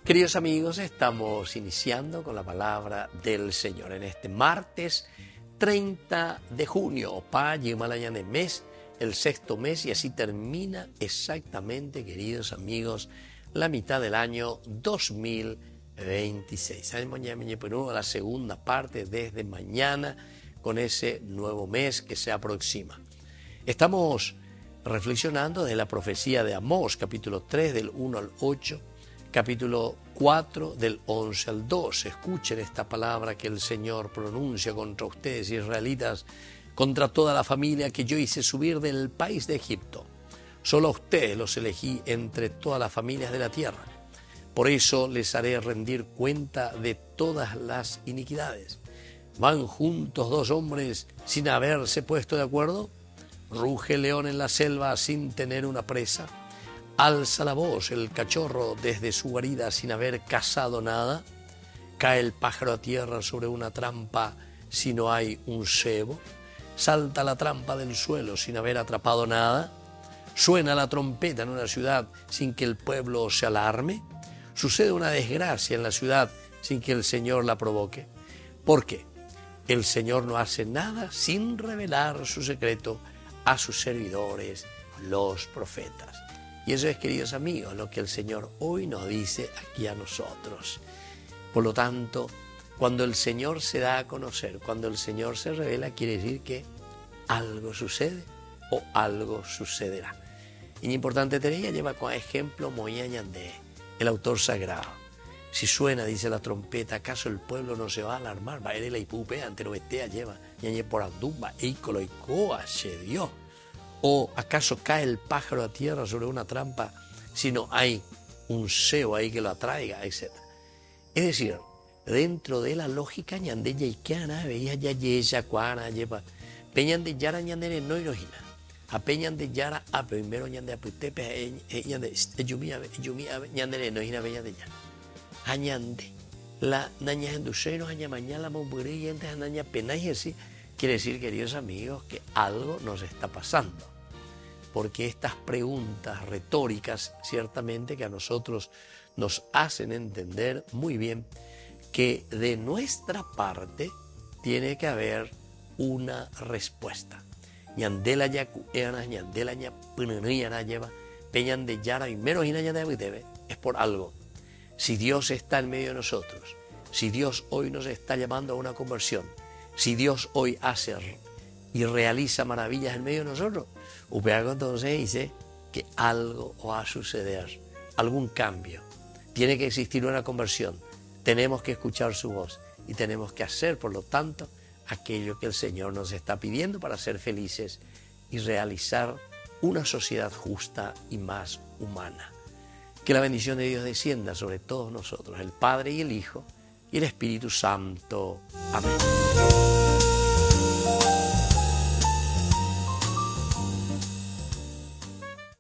Queridos amigos, estamos iniciando con la palabra del Señor en este martes 30 de junio, de mes, el sexto mes, y así termina exactamente, queridos amigos, la mitad del año 2026. La segunda parte desde mañana con ese nuevo mes que se aproxima. Estamos reflexionando de la profecía de Amós, capítulo 3, del 1 al 8, capítulo 4, del 11 al 12. Escuchen esta palabra que el Señor pronuncia contra ustedes, israelitas, contra toda la familia que yo hice subir del país de Egipto. Solo a ustedes los elegí entre todas las familias de la tierra. Por eso les haré rendir cuenta de todas las iniquidades. ¿Van juntos dos hombres sin haberse puesto de acuerdo? ¿Ruge el león en la selva sin tener una presa? ¿Alza la voz el cachorro desde su guarida sin haber cazado nada? ¿Cae el pájaro a tierra sobre una trampa si no hay un cebo? ¿Salta la trampa del suelo sin haber atrapado nada? ¿Suena la trompeta en una ciudad sin que el pueblo se alarme? ¿Sucede una desgracia en la ciudad sin que el Señor la provoque? ¿Por qué? El Señor no hace nada sin revelar su secreto a sus servidores, los profetas. Y eso es, queridos amigos, lo que el Señor hoy nos dice aquí a nosotros. Por lo tanto, cuando el Señor se da a conocer, cuando el Señor se revela, quiere decir que algo sucede o algo sucederá. Y es importante tener, lleva como ejemplo Moya Ñandé, el autor sagrado. Si suena, dice la trompeta, ¿acaso el pueblo no se va a alarmar? Va a ir la ipupe, ante no vestea, lleva, ñañe por andumba, eicolo y coa, se dio. ¿O acaso cae el pájaro a tierra sobre una trampa si no hay un cebo ahí que lo atraiga, etc.? Es decir, dentro de la lógica, ñande yaikana, veía ya yeya, cuana, lleva, peñan de yara ñandere no irojina, a peñan de yara a primero ñande a putepe, ñande, yumia, ñandere no irojina, veía de yara. Añande, la naña enduseno, aña mañana, mambure, y entes, aña pena y así. Quiere decir, queridos amigos, que algo nos está pasando. Porque estas preguntas retóricas, ciertamente que a nosotros nos hacen entender muy bien que de nuestra parte tiene que haber una respuesta. Ñandela ya cueana, ñandela ya punanilla lleva, peñan de yara y menos inaña de abitebe, es por algo. Si Dios está en medio de nosotros, si Dios hoy nos está llamando a una conversión, si Dios hoy hace y realiza maravillas en medio de nosotros, Upeago entonces dice que algo va a suceder, algún cambio. Tiene que existir una conversión, tenemos que escuchar su voz y tenemos que hacer, por lo tanto, aquello que el Señor nos está pidiendo para ser felices y realizar una sociedad justa y más humana. Que la bendición de Dios descienda sobre todos nosotros, el Padre y el Hijo y el Espíritu Santo. Amén.